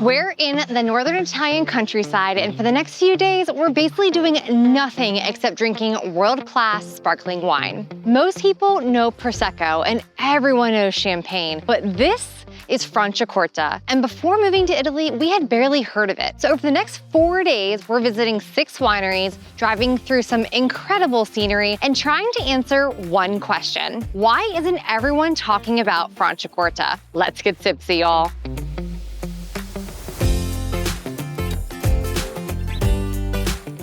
We're in the northern Italian countryside, and for the next few days, we're basically doing nothing except drinking world-class sparkling wine. Most people know Prosecco, and everyone knows Champagne, but this is Franciacorta. And before moving to Italy, we had barely heard of it. So over the next 4 days, we're visiting 6 wineries, driving through some incredible scenery, and trying to answer one question. Why isn't everyone talking about Franciacorta? Let's get tipsy, y'all.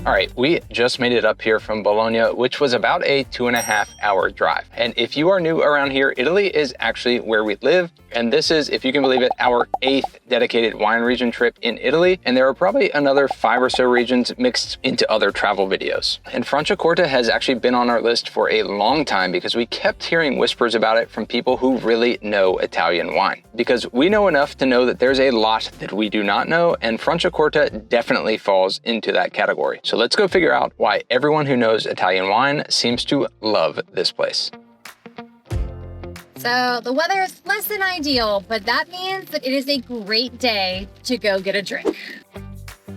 All right, we just made it up here from Bologna, which was about a 2.5-hour drive. And if you are new around here, Italy is actually where we live. And this is, if you can believe it, our 8th dedicated wine region trip in Italy. And there are probably another 5 or so regions mixed into other travel videos. And Franciacorta has actually been on our list for a long time because we kept hearing whispers about it from people who really know Italian wine. Because we know enough to know that there's a lot that we do not know, and Franciacorta definitely falls into that category. So let's go figure out why everyone who knows Italian wine seems to love this place. So the weather is less than ideal, but that means that it is a great day to go get a drink.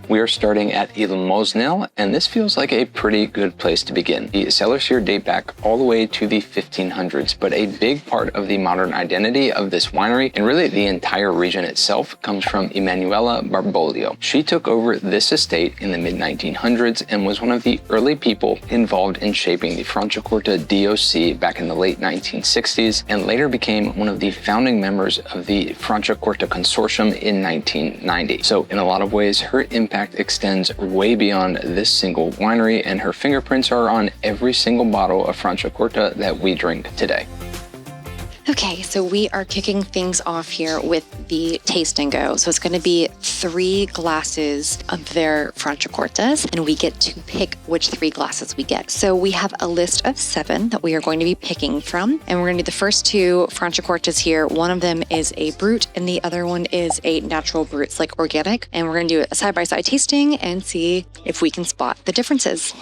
We are starting at Il Mosnel, and this feels like a pretty good place to begin. The cellars here date back all the way to the 1500s, but a big part of the modern identity of this winery, and really the entire region itself, comes from Emanuela Barbolio. She took over this estate in the mid-1900s and was one of the early people involved in shaping the Franciacorta DOC back in the late 1960s, and later became one of the founding members of the Franciacorta Consortium in 1990. So in a lot of ways, her impact extends way beyond this single winery, and her fingerprints are on every single bottle of Franciacorta that we drink today. Okay, so we are kicking things off here with the taste and go. So it's going to be 3 glasses of their Franciacortas, and we get to pick which 3 glasses we get. So we have a list of 7 that we are going to be picking from, and we're going to do the first 2 Franciacortas here. One of them is a brut, and the other one is a natural brut. It's like organic, and we're going to do a side-by-side tasting and see if we can spot the differences.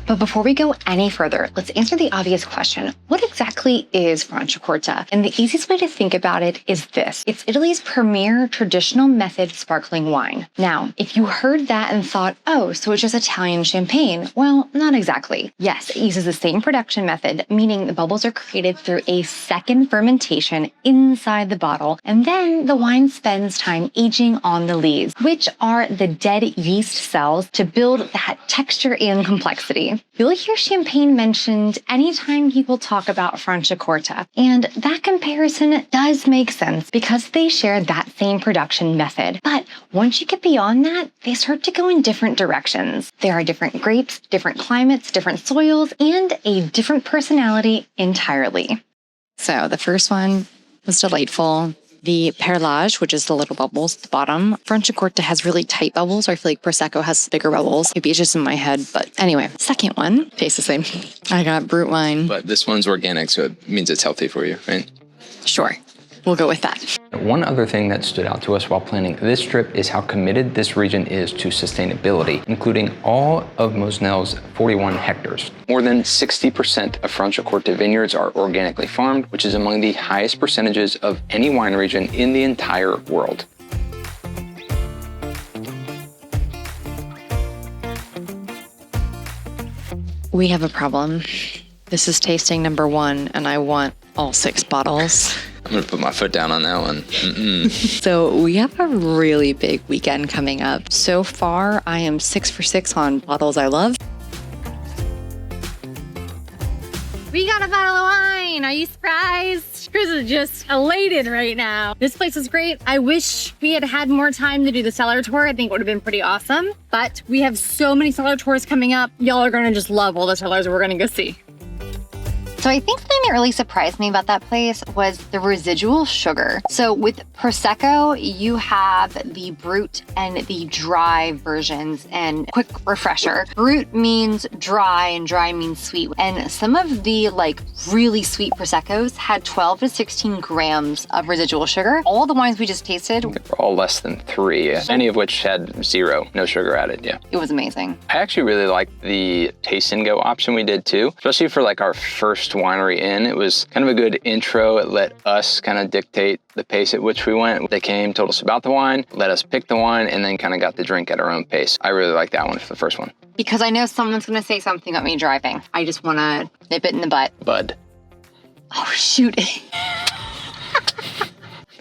But before we go any further, let's answer the obvious question. What exactly is Franciacorta? And the easiest way to think about it is this. It's Italy's premier traditional method sparkling wine. Now, if you heard that and thought, oh, so it's just Italian champagne, well, not exactly. Yes, it uses the same production method, meaning the bubbles are created through a second fermentation inside the bottle, and then the wine spends time aging on the lees, which are the dead yeast cells to build that texture and complexity. You'll hear champagne mentioned anytime people talk about Franciacorta, and that comparison does make sense because they share that same production method. But once you get beyond that, they start to go in different directions. There are different grapes, different climates, different soils, and a different personality entirely. So the first one was delightful. The perlage, which is the little bubbles at the bottom. Franciacorta has really tight bubbles. I feel like Prosecco has bigger bubbles. Maybe it's just in my head, but anyway. Second one, tastes the same. I got brut wine. But this one's organic, so it means it's healthy for you, right? Sure. We'll go with that. One other thing that stood out to us while planning this trip is how committed this region is to sustainability, including all of Mosnel's 41 hectares. More than 60% of Franciacorta vineyards are organically farmed, which is among the highest percentages of any wine region in the entire world. We have a problem. This is tasting number 1, and I want all 6 bottles. I'm gonna put my foot down on that one. So we have a really big weekend coming up. So far, I am 6 for 6 on bottles I love. We got a bottle of wine. Are you surprised? Chris is just elated right now. This place is great. I wish we had had more time to do the cellar tour. I think it would have been pretty awesome. But we have so many cellar tours coming up. Y'all are gonna just love all the cellars we're gonna go see. So I think something that really surprised me about that place was the residual sugar. So with Prosecco, you have the brut and the dry versions. And quick refresher, brut means dry and dry means sweet. And some of the really sweet Proseccos had 12 to 16 grams of residual sugar. All the wines we just tasted They were all less than 3, any of which had 0, no sugar added, yeah. It was amazing. I actually really liked the taste and go option we did too, especially for our first first winery in. It was kind of a good intro. It let us kind of dictate the pace at which we went. They came, told us about the wine, let us pick the wine, and then kind of got the drink at our own pace. I really like that one for the first one. Because I know someone's going to say something about me driving. I just want to nip it in the butt. Bud. Oh, shoot.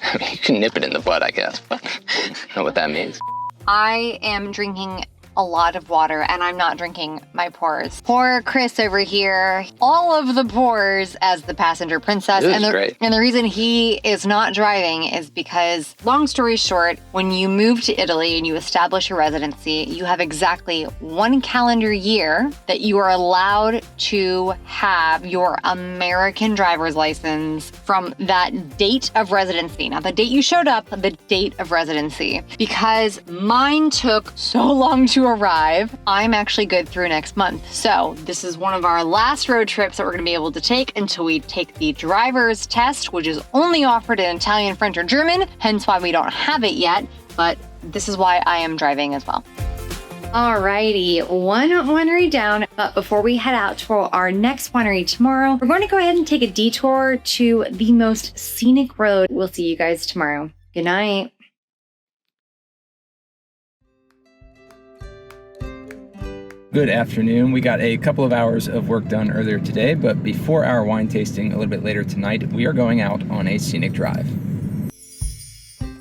I mean, you can nip it in the butt, I guess, but I don't know what that means. I am drinking a lot of water and I'm not drinking my pours. Poor Chris over here, all of the pours as the passenger princess. This is great. And the reason he is not driving is because, long story short, when you move to Italy and you establish a residency, you have exactly 1 calendar year that you are allowed to have your American driver's license from that date of residency. Not the date you showed up, the date of residency. Because mine took so long to arrive, I'm actually good through next month. So this is one of our last road trips that we're gonna be able to take until we take the driver's test, which is only offered in Italian, French, or German, hence why we don't have it yet, but this is why I am driving as well. Alrighty, one winery down, but before we head out to our next winery tomorrow, we're going to go ahead and take a detour to the most scenic road. We'll see you guys tomorrow. Good night. Good afternoon. We got a couple of hours of work done earlier today, but before our wine tasting a little bit later tonight, we are going out on a scenic drive.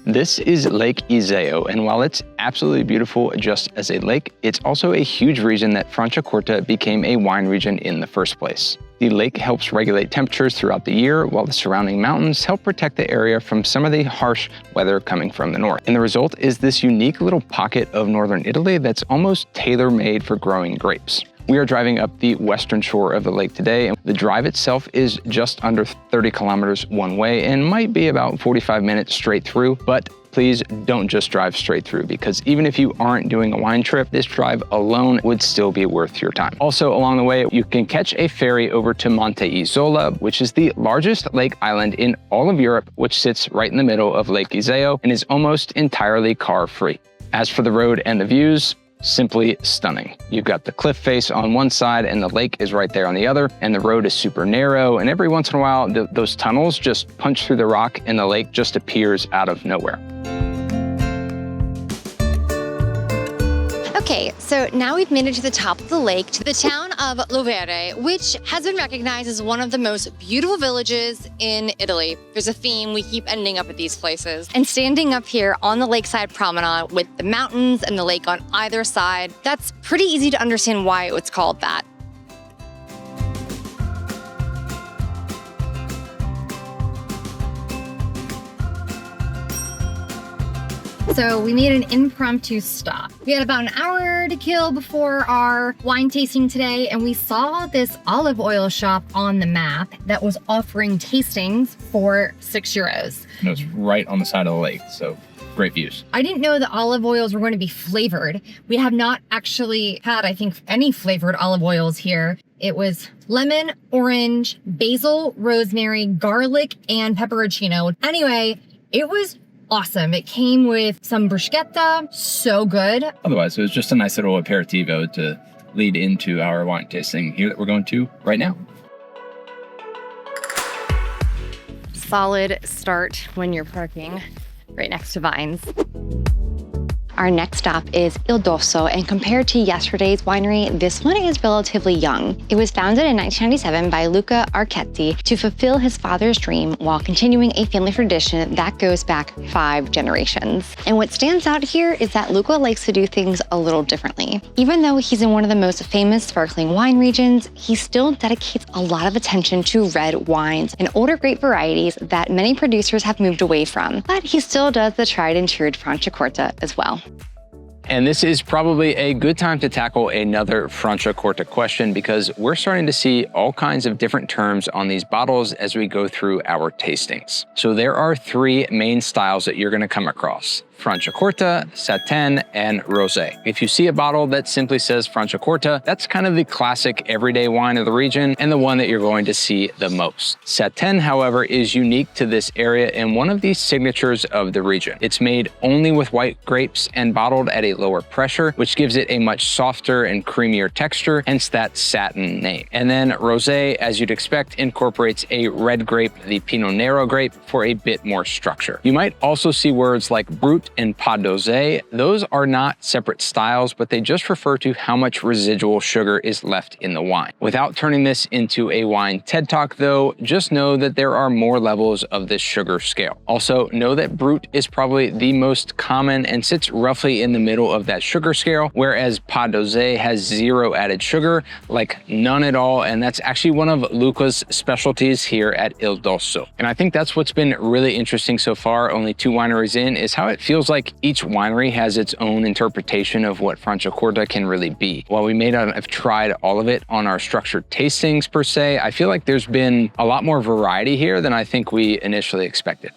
This is Lake Iseo, and while it's absolutely beautiful just as a lake, it's also a huge reason that Franciacorta became a wine region in the first place. The lake helps regulate temperatures throughout the year, while the surrounding mountains help protect the area from some of the harsh weather coming from the north. And the result is this unique little pocket of northern Italy that's almost tailor-made for growing grapes. We are driving up the western shore of the lake today, and the drive itself is just under 30 kilometers one way and might be about 45 minutes straight through, but please don't just drive straight through, because even if you aren't doing a wine trip, this drive alone would still be worth your time. Also, along the way, you can catch a ferry over to Monte Isola, which is the largest lake island in all of Europe, which sits right in the middle of Lake Iseo and is almost entirely car-free. As for the road and the views, simply stunning. You've got the cliff face on one side and the lake is right there on the other, and the road is super narrow, and every once in a while those tunnels just punch through the rock and the lake just appears out of nowhere. Okay, so now we've made it to the top of the lake, to the town of Lombardy, which has been recognized as one of the most beautiful villages in Italy. There's a theme, we keep ending up at these places. And standing up here on the lakeside promenade with the mountains and the lake on either side, that's pretty easy to understand why it's called that. So we made an impromptu stop. We had about an hour to kill before our wine tasting today, and we saw this olive oil shop on the map that was offering tastings for €6. And it was right on the side of the lake, so great views. I didn't know that olive oils were going to be flavored. We have not actually had, I think, any flavored olive oils here. It was lemon, orange, basil, rosemary, garlic, and pepperoncino. Anyway, it was awesome. It came with some bruschetta, so good. Otherwise, it was just a nice little aperitivo to lead into our wine tasting here that we're going to right now. Solid start when you're parking right next to vines. Our next stop is Il Dosso, and compared to yesterday's winery, this one is relatively young. It was founded in 1997 by Luca Archetti to fulfill his father's dream while continuing a family tradition that goes back 5 generations. And what stands out here is that Luca likes to do things a little differently. Even though he's in one of the most famous sparkling wine regions, he still dedicates a lot of attention to red wines and older grape varieties that many producers have moved away from. But he still does the tried and true Franciacorta as well. And this is probably a good time to tackle another Franciacorta question, because we're starting to see all kinds of different terms on these bottles as we go through our tastings. So there are 3 main styles that you're going to come across: Franciacorta, Satin, and Rosé. If you see a bottle that simply says Franciacorta, that's kind of the classic everyday wine of the region and the one that you're going to see the most. Satin, however, is unique to this area and one of the signatures of the region. It's made only with white grapes and bottled at a lower pressure, which gives it a much softer and creamier texture, hence that satin name. And then Rosé, as you'd expect, incorporates a red grape, the Pinot Nero grape, for a bit more structure. You might also see words like Brut and Pas d'Oser. Those are not separate styles, but they just refer to how much residual sugar is left in the wine. Without turning this into a wine TED Talk though, just know that there are more levels of this sugar scale. Also, know that Brut is probably the most common and sits roughly in the middle of that sugar scale, whereas Pas d'Oser has 0 added sugar, like none at all, and that's actually one of Luca's specialties here at Il Dosso. And I think that's what's been really interesting so far, only 2 wineries in, is how it feels like each winery has its own interpretation of what Franciacorta can really be. While we may not have tried all of it on our structured tastings per se, I feel like there's been a lot more variety here than I think we initially expected.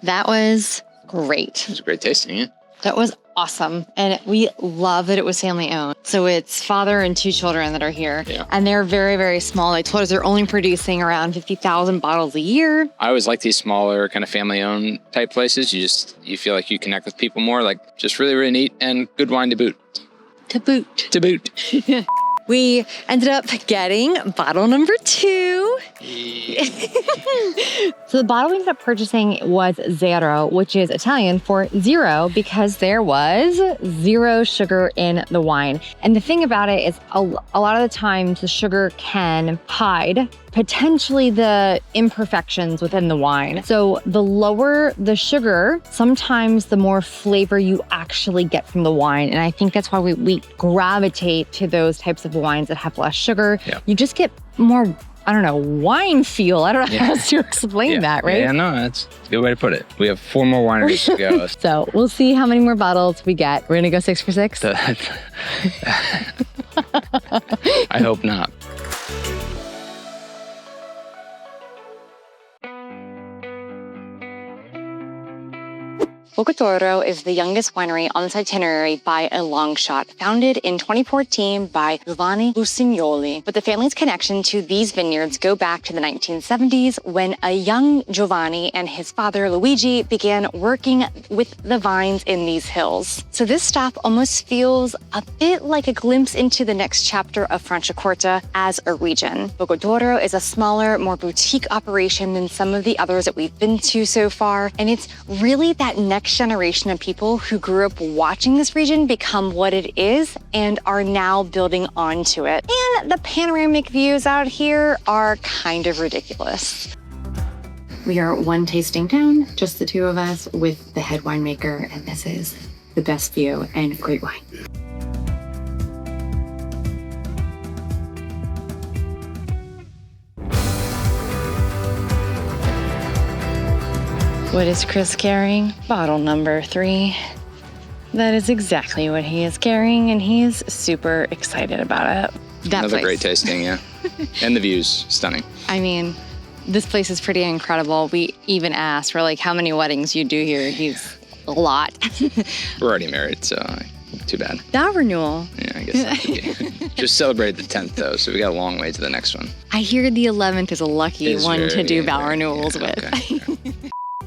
That was great. It was a great tasting, yeah. That was awesome. And we love that it was family owned. So it's father and 2 children that are here. Yeah. And they're very, very small. They told us they're only producing around 50,000 bottles a year. I always like these smaller kind of family-owned type places. You feel like you connect with people more, like just really, really neat and good wine to boot. To boot. To boot. We ended up getting bottle number 2. So the bottle we ended up purchasing was Zero, which is Italian for zero, because there was 0 sugar in the wine. And the thing about it is a lot of the times the sugar can hide potentially the imperfections within the wine. So the lower the sugar, sometimes the more flavor you actually get from the wine. And I think that's why we gravitate to those types of wines that have less sugar. Yeah. You just get more, I don't know, wine feel. I don't know how to explain that, right? Yeah, no, that's a good way to put it. We have 4 more wineries to go. So we'll see how many more bottles we get. We're gonna go 6 for 6. I hope not. Boccadoro is the youngest winery on this itinerary by a long shot, founded in 2014 by Giovanni Lucignoli. But the family's connection to these vineyards go back to the 1970s when a young Giovanni and his father Luigi began working with the vines in these hills. So this stop almost feels a bit like a glimpse into the next chapter of Franciacorta as a region. Boccadoro is a smaller, more boutique operation than some of the others that we've been to so far, and it's really that next generation of people who grew up watching this region become what it is and are now building onto it. And the panoramic views out here are kind of ridiculous. We are 1 tasting down, just the 2 of us with the head winemaker, and this is the best view and great wine. What is Chris carrying? Bottle number 3. That is exactly what he is carrying, and he's super excited about it. Another great tasting, yeah. And the views, stunning. I mean, this place is pretty incredible. We even asked, we're like, how many weddings you do here? He's a lot. We're already married, so too bad. Vow renewal. Yeah, I guess that could be. Just celebrated the 10th, though, so we got a long way to the next one. I hear the 11th is a lucky one to do vow renewals with. Okay.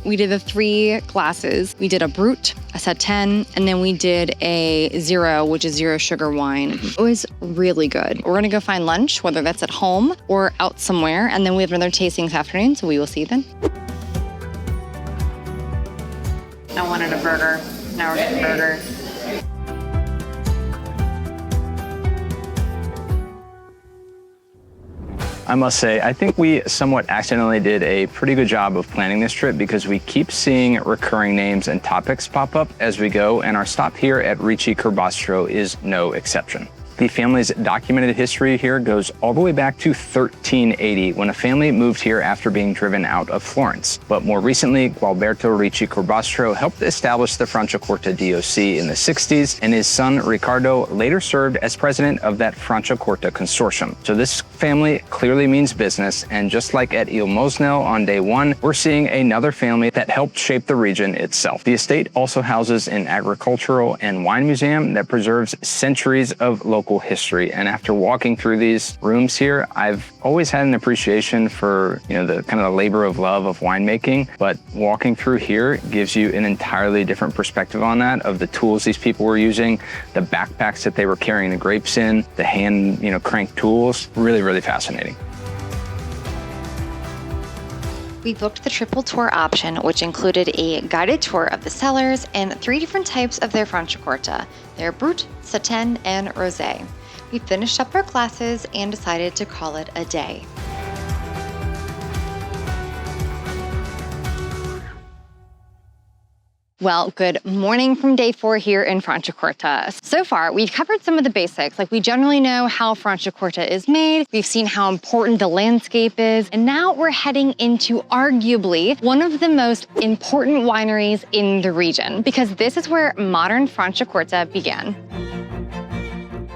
We did the 3 glasses. We did a Brut, a Satin, and then we did a Zero, which is 0 sugar wine. It was really good. We're gonna go find lunch, whether that's at home or out somewhere, and then we have another tasting this afternoon, so we will see you then. I wanted a burger. Now we're getting a burger. I must say, I think we somewhat accidentally did a pretty good job of planning this trip because we keep seeing recurring names and topics pop up as we go, and our stop here at Ricci Curbastro is no exception. The family's documented history here goes all the way back to 1380 when a family moved here after being driven out of Florence. But more recently, Gualberto Ricci Curbastro helped establish the Franciacorta DOC in the 60s, and his son Riccardo later served as president of that Franciacorta consortium. So this family clearly means business, and just like at Il Mosnel on day 1, we're seeing another family that helped shape the region itself. The estate also houses an agricultural and wine museum that preserves centuries of local local history. And after walking through these rooms here, I've always had an appreciation for, the kind of the labor of love of winemaking, but walking through here gives you an entirely different perspective on that, of the tools these people were using, the backpacks that they were carrying the grapes in, the hand, crank tools. Really, really fascinating. We booked the triple tour option, which included a guided tour of the cellars and 3 different types of their Franciacorta, their Brut, Satin, and Rosé. We finished up our classes and decided to call it a day. Well, good morning from day 4 here in Franciacorta. So far, we've covered some of the basics, like we generally know how Franciacorta is made, we've seen how important the landscape is, and now we're heading into arguably one of the most important wineries in the region, because this is where modern Franciacorta began.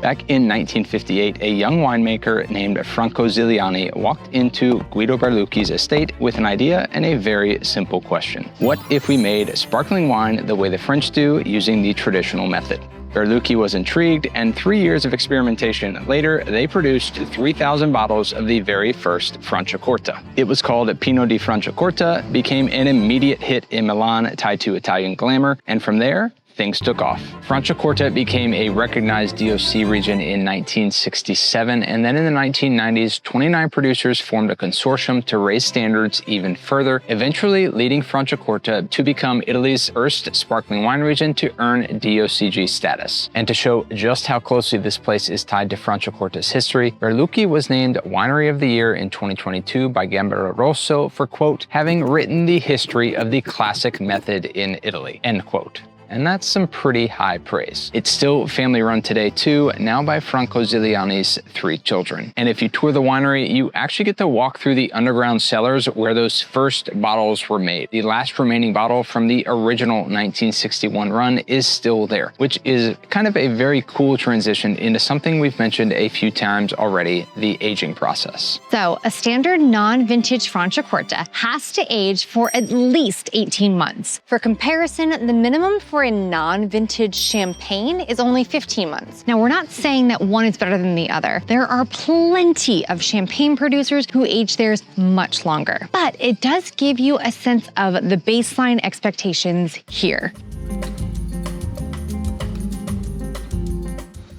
Back in 1958, a young winemaker named Franco Ziliani walked into Guido Berlucchi's estate with an idea and a very simple question. What if we made sparkling wine the way the French do, using the traditional method? Berlucchi was intrigued, and 3 years of experimentation later, they produced 3,000 bottles of the very first Franciacorta. It was called Pinot di Franciacorta, became an immediate hit in Milan, tied to Italian glamour, and from there, things took off. Franciacorta became a recognized DOC region in 1967, and then in the 1990s, 29 producers formed a consortium to raise standards even further, eventually leading Franciacorta to become Italy's first sparkling wine region to earn DOCG status. And to show just how closely this place is tied to Franciacorta's history, Berlucchi was named Winery of the Year in 2022 by Gambero Rosso for, quote, having written the history of the classic method in Italy, end quote. And that's some pretty high praise. It's still family run today too, now by Franco Ziliani's 3 children. And if you tour the winery, you actually get to walk through the underground cellars where those first bottles were made. The last remaining bottle from the original 1961 run is still there, which is kind of a very cool transition into something we've mentioned a few times already, the aging process. So a standard non-vintage Franciacorta has to age for at least 18 months. For comparison, the minimum for a non-vintage champagne is only 15 months. Now, we're not saying that one is better than the other. There are plenty of champagne producers who age theirs much longer, but it does give you a sense of the baseline expectations here.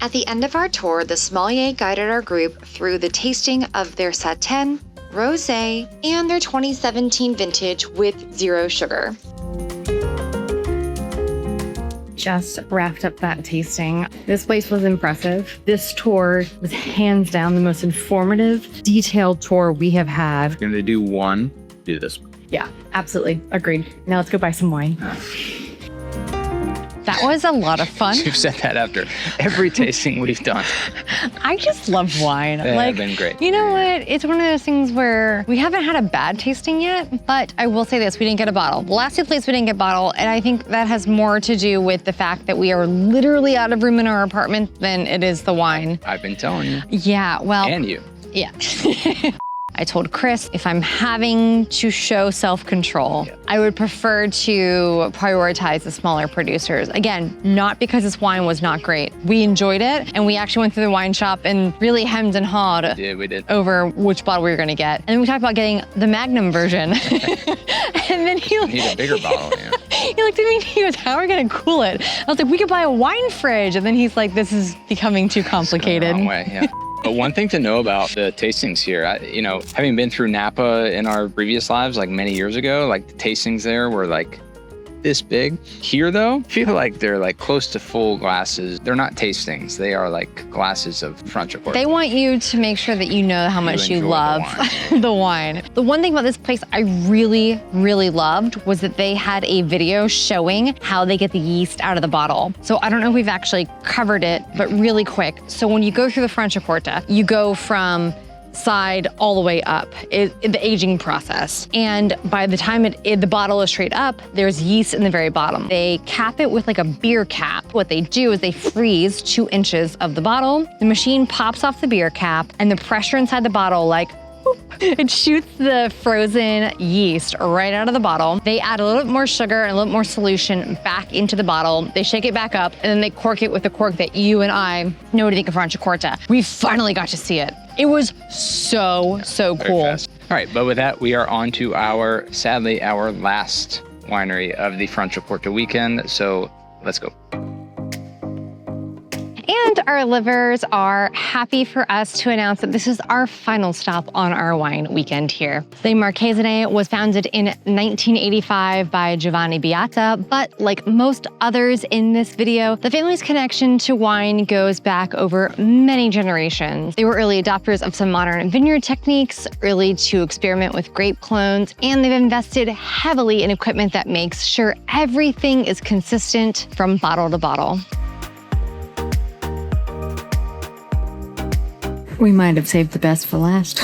At the end of our tour, the sommelier guided our group through the tasting of their Satin, Rosé, and their 2017 vintage with 0 sugar. Just wrapped up that tasting. This place was impressive. This tour was hands down the most informative, detailed tour we have had. If you're gonna do one, do this one. Yeah, absolutely. Agreed. Now let's go buy some wine. That was a lot of fun. You've said that after every tasting we've done. I just love wine. They have been great. You know what? It's one of those things where we haven't had a bad tasting yet, but I will say this, we didn't get a bottle. The last 2 places we didn't get a bottle, and I think that has more to do with the fact that we are literally out of room in our apartment than it is the wine. I've been telling you. Yeah, well. And you. Yeah. I told Chris if I'm having to show self-control, I would prefer to prioritize the smaller producers. Again, not because this wine was not great. We enjoyed it, and we actually went through the wine shop and really hemmed and hawed we did. over which bottle we were gonna get. And then we talked about getting the Magnum version. And then he need a bigger bottle, yeah. He looked at me and he goes, how are we gonna cool it? I was like, we could buy a wine fridge. And then he's like, this is becoming too complicated. It's going the wrong way, yeah. But one thing to know about the tastings here, having been through Napa in our previous lives, like many years ago, like the tastings there were like this big. Here though, I feel like they're like close to full glasses. They're not tastings. They are like glasses of Franciacorta. They want you to make sure that you know how much you love the wine. The one thing about this place I really, really loved was that they had a video showing how they get the yeast out of the bottle. So I don't know if we've actually covered it, but really quick. So when you go through the Franciacorta, you go from side all the way up, the aging process. And by the time the bottle is straight up, there's yeast in the very bottom. They cap it with like a beer cap. What they do is they freeze 2 inches of the bottle. The machine pops off the beer cap, and the pressure inside the bottle like It shoots the frozen yeast right out of the bottle. They add a little bit more sugar and a little bit more solution back into the bottle. They shake it back up, and then they cork it with the cork that you and I know to think of Franciacorta. We finally got to see it. It was so cool. All right, but with that, we are on to sadly, our last winery of the Franciacorta weekend. So let's go. And our livers are happy for us to announce that this is our final stop on our wine weekend here. The Marchesine was founded in 1985 by Giovanni Beata, but like most others in this video, the family's connection to wine goes back over many generations. They were early adopters of some modern vineyard techniques, early to experiment with grape clones, and they've invested heavily in equipment that makes sure everything is consistent from bottle to bottle. We might have saved the best for last.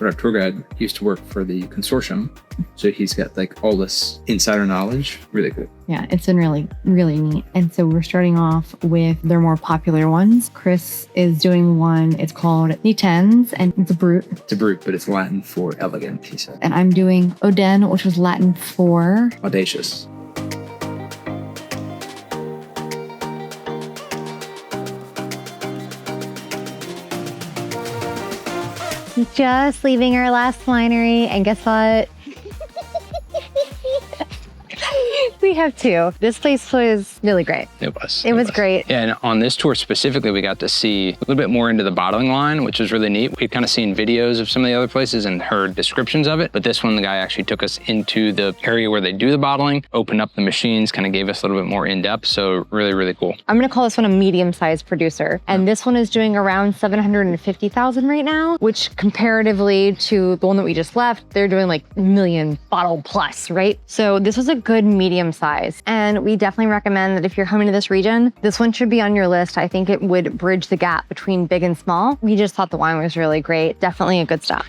Our tour guide used to work for the consortium, so he's got like all this insider knowledge. Really good. Yeah, it's been really neat. And so we're starting off with their more popular ones. Chris is doing one, it's called Nitens, and it's a Brut. It's a Brut, but it's Latin for elegant, he said. And I'm doing Oden, which was Latin for Audacious. Just leaving our last winery, and guess what? We have two. This place was really great. It was. It was great. Yeah, and on this tour specifically, we got to see a little bit more into the bottling line, which was really neat. We'd kind of seen videos of some of the other places and heard descriptions of it, but this one, the guy actually took us into the area where they do the bottling, opened up the machines, kind of gave us a little bit more in-depth, so really cool. I'm gonna call this one a medium-sized producer, and this one is doing around 750,000 right now, which comparatively to the one that we just left, they're doing like a million bottle plus, right? So this was a good medium size, and we definitely recommend that if you're coming to this region, this one should be on your list. I think it would bridge the gap between big and small. We just thought the wine was really great. Definitely a good stop.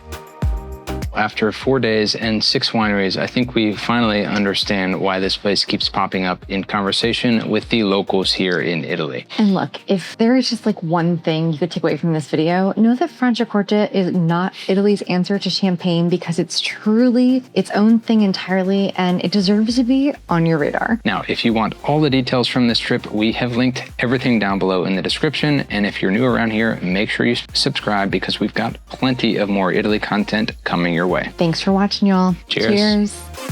After 4 days and 6 wineries, I think we finally understand why this place keeps popping up in conversation with the locals here in Italy. And look, if there is just like one thing you could take away from this video, know that Franciacorta is not Italy's answer to champagne, because it's truly its own thing entirely, and it deserves to be on your radar. Now, if you want all the details from this trip, we have linked everything down below in the description. And if you're new around here, make sure you subscribe, because we've got plenty of more Italy content coming your way. Thanks for watching, y'all. Cheers. Cheers.